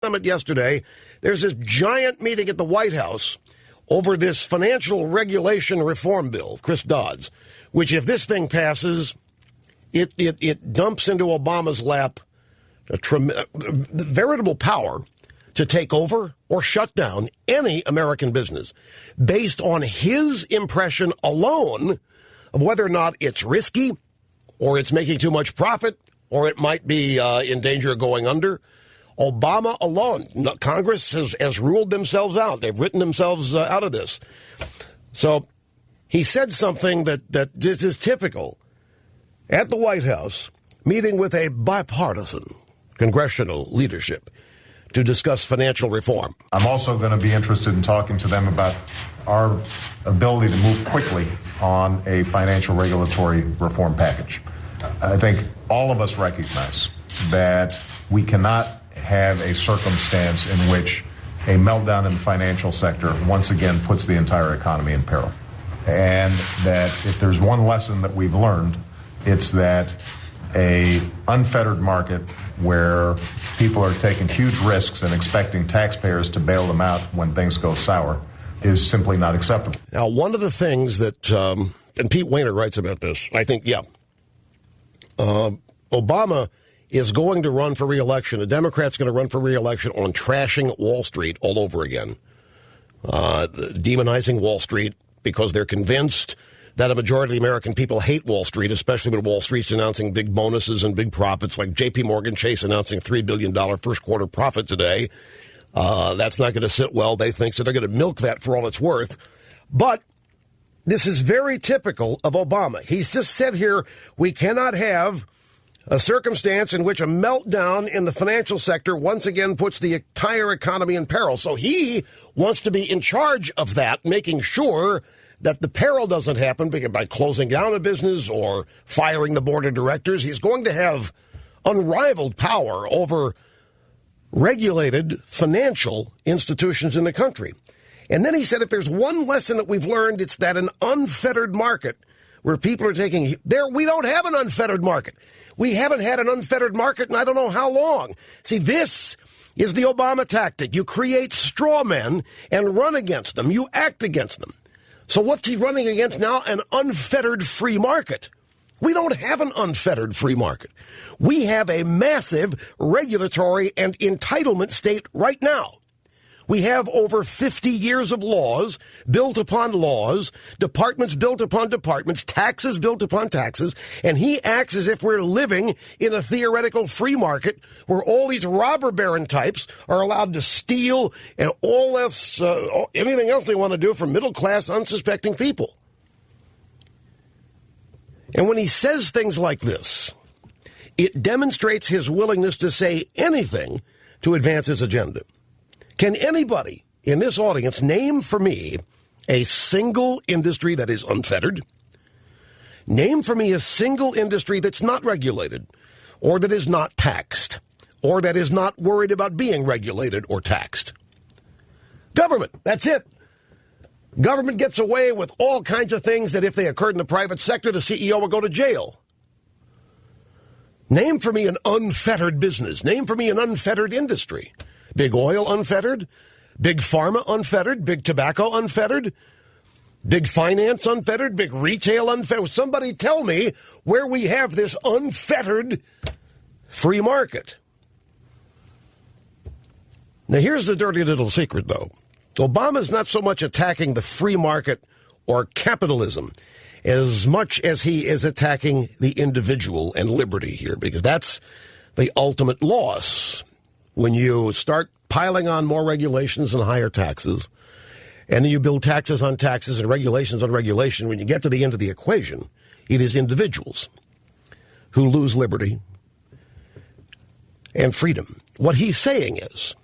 Yesterday, there's this giant meeting at the White House over this financial regulation reform bill, Chris Dodd's, which if this thing passes, it dumps into Obama's lap a veritable power to take over or shut down any American business based on his impression alone of whether or not it's risky or it's making too much profit or it might be in danger of going under. Obama alone, Congress has ruled themselves out. They've written themselves out of this. So he said something that is typical at the White House, meeting with a bipartisan congressional leadership to discuss financial reform. I'm also going to be interested in talking to them about our ability to move quickly on a financial regulatory reform package. I think all of us recognize that we cannot have a circumstance in which a meltdown in the financial sector once again puts the entire economy in peril. And that if there's one lesson that we've learned, it's that a unfettered market where people are taking huge risks and expecting taxpayers to bail them out when things go sour is simply not acceptable. Now, one of the things that, and Pete Wehner writes about this, I think, Obama is going to run for re-election. A Democrat's going to run for re-election on trashing Wall Street all over again, demonizing Wall Street because they're convinced that a majority of the American people hate Wall Street, especially when Wall Street's announcing big bonuses and big profits, like J.P. Morgan Chase announcing $3 billion first quarter profit today. That's not going to sit well, they think, so they're going to milk that for all it's worth. But this is very typical of Obama. He's just said here, we cannot have a circumstance in which a meltdown in the financial sector once again puts the entire economy in peril. So he wants to be in charge of that, making sure that the peril doesn't happen by closing down a business or firing the board of directors. He's going to have unrivaled power over regulated financial institutions in the country. And then he said if there's one lesson that we've learned, it's that an unfettered market where people are taking there, we don't have an unfettered market. We haven't had an unfettered market in I don't know how long. See, this is the Obama tactic. You create straw men and run against them. You act against them. So what's he running against now? An unfettered free market. We don't have an unfettered free market. We have a massive regulatory and entitlement state right now. We have over 50 years of laws built upon laws, departments built upon departments, taxes built upon taxes, and he acts as if we're living in a theoretical free market where all these robber baron types are allowed to steal and all else, anything else they want to do from middle-class, unsuspecting people. And when he says things like this, it demonstrates his willingness to say anything to advance his agenda. Can anybody in this audience name for me a single industry that is unfettered? Name for me a single industry that's not regulated, or that is not taxed, or that is not worried about being regulated or taxed. Government, that's it. Government gets away with all kinds of things that if they occurred in the private sector, the CEO would go to jail. Name for me an unfettered business. Name for me an unfettered industry. Big oil unfettered, big pharma unfettered, big tobacco unfettered, big finance unfettered, big retail unfettered. Somebody tell me where we have this unfettered free market. Now, here's the dirty little secret, though. Obama's not so much attacking the free market or capitalism as much as he is attacking the individual and liberty here, because that's the ultimate loss. When you start piling on more regulations and higher taxes, and then you build taxes on taxes and regulations on regulation, when you get to the end of the equation, it is individuals who lose liberty and freedom. What he's saying is,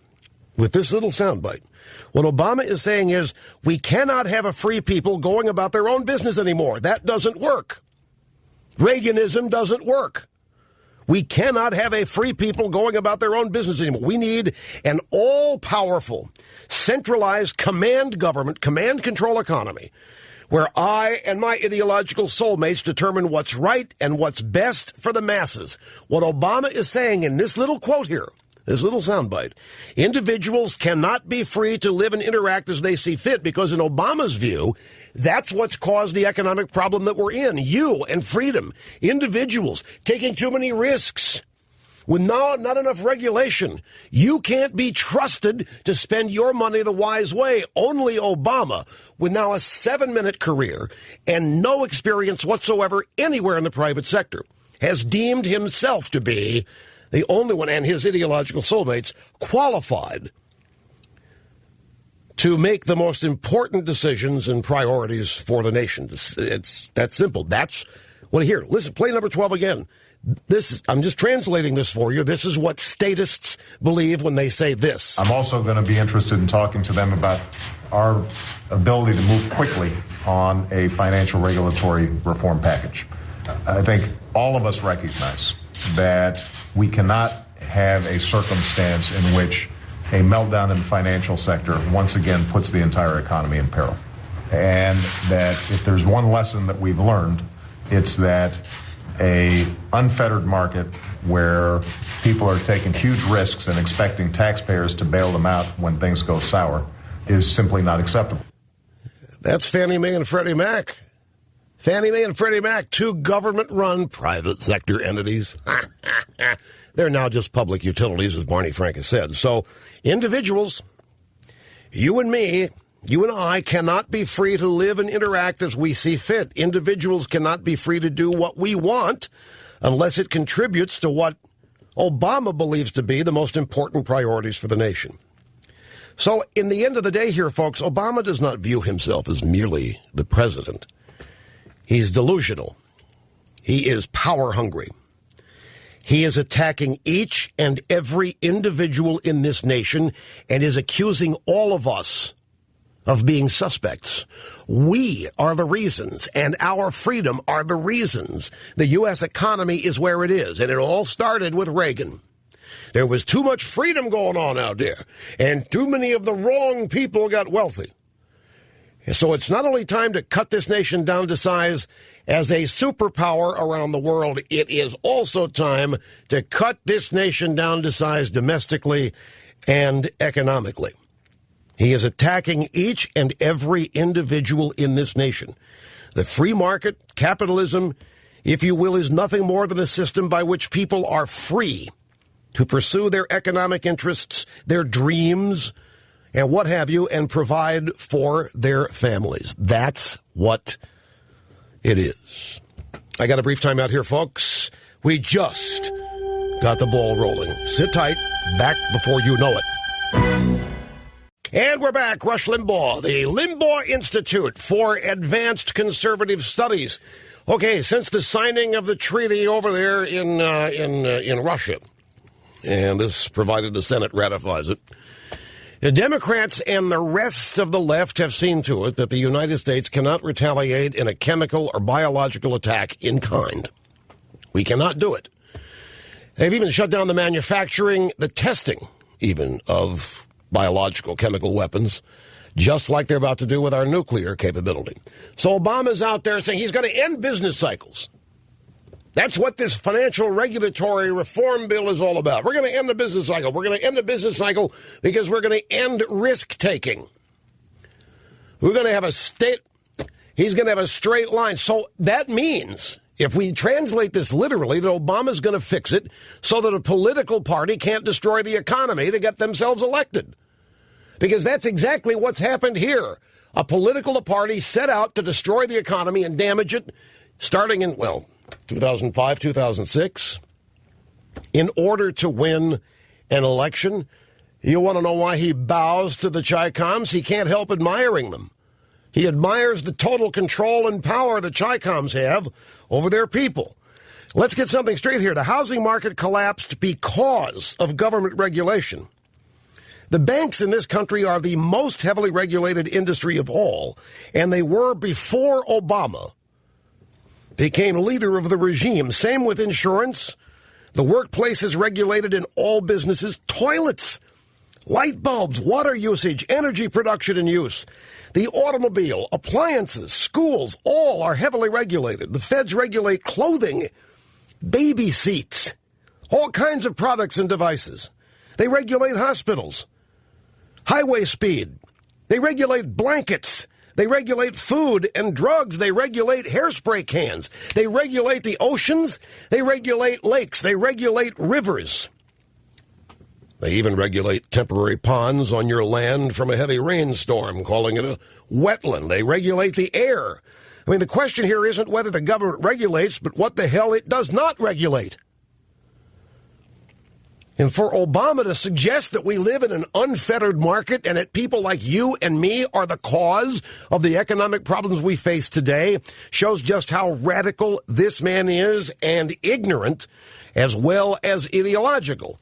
with this little soundbite, what Obama is saying is, we cannot have a free people going about their own business anymore. That doesn't work. Reaganism doesn't work. We cannot have a free people going about their own business anymore. We need an all-powerful, centralized command government, command control economy, where I and my ideological soulmates determine what's right and what's best for the masses. What Obama is saying in this little quote here, this little soundbite. Individuals cannot be free to live and interact as they see fit because in Obama's view, that's what's caused the economic problem that we're in. You and freedom. Individuals taking too many risks. With not enough regulation, you can't be trusted to spend your money the wise way. Only Obama, with now a 7-minute career and no experience whatsoever anywhere in the private sector, has deemed himself to be the only one, and his ideological soulmates, qualified to make the most important decisions and priorities for the nation. It's that simple. That's what here. Listen, play number 12 again. I'm just translating this for you. This is what statists believe when they say this. I'm also going to be interested in talking to them about our ability to move quickly on a financial regulatory reform package. I think all of us recognize that we cannot have a circumstance in which a meltdown in the financial sector once again puts the entire economy in peril. And that if there's one lesson that we've learned, it's that a unfettered market where people are taking huge risks and expecting taxpayers to bail them out when things go sour is simply not acceptable. That's Fannie Mae and Freddie Mac. Fannie Mae and Freddie Mac, two government-run private sector entities. They're now just public utilities, as Barney Frank has said. So individuals, you and me, you and I cannot be free to live and interact as we see fit. Individuals cannot be free to do what we want unless it contributes to what Obama believes to be the most important priorities for the nation. So in the end of the day here, folks, Obama does not view himself as merely the president. He's delusional. He is power hungry. He is attacking each and every individual in this nation and is accusing all of us of being suspects. We are the reasons, and our freedom are the reasons the U.S. economy is where it is. And it all started with Reagan. There was too much freedom going on out there, and too many of the wrong people got wealthy. So it's not only time to cut this nation down to size as a superpower around the world, it is also time to cut this nation down to size domestically and economically. He is attacking each and every individual in this nation. The free market, capitalism, if you will, is nothing more than a system by which people are free to pursue their economic interests, their dreams, and what have you, and provide for their families. That's what it is. I got a brief time out here, folks. We just got the ball rolling. Sit tight. Back before you know it. And we're back. Rush Limbaugh, the Limbaugh Institute for Advanced Conservative Studies. Okay, since the signing of the treaty over there in Russia, and this provided the Senate ratifies it, the Democrats and the rest of the left have seen to it that the United States cannot retaliate in a chemical or biological attack in kind. We cannot do it. They've even shut down the manufacturing, the testing, even, of biological chemical weapons, just like they're about to do with our nuclear capability. So Obama's out there saying he's going to end business cycles. That's what this financial regulatory reform bill is all about. We're going to end the business cycle. We're going to end the business cycle because we're going to end risk-taking. We're going to have he's going to have a straight line. So that means, if we translate this literally, that Obama's going to fix it so that a political party can't destroy the economy to get themselves elected. Because that's exactly what's happened here. A political party set out to destroy the economy and damage it, starting in, 2005, 2006, in order to win an election. You want to know why he bows to the Chi-Coms? He can't help admiring them. He admires the total control and power the Chi-Coms have over their people. Let's get something straight here. The housing market collapsed because of government regulation. The banks in this country are the most heavily regulated industry of all, and they were before Obama became leader of the regime. Same with insurance. The workplace is regulated in all businesses. Toilets, light bulbs, water usage, energy production and use. The automobile, appliances, schools, all are heavily regulated. The feds regulate clothing, baby seats, all kinds of products and devices. They regulate hospitals, highway speed. They regulate blankets. They regulate food and drugs. They regulate hairspray cans. They regulate the oceans. They regulate lakes. They regulate rivers. They even regulate temporary ponds on your land from a heavy rainstorm, calling it a wetland. They regulate the air. I mean, the question here isn't whether the government regulates, but what the hell it does not regulate. And for Obama to suggest that we live in an unfettered market and that people like you and me are the cause of the economic problems we face today shows just how radical this man is and ignorant as well as ideological.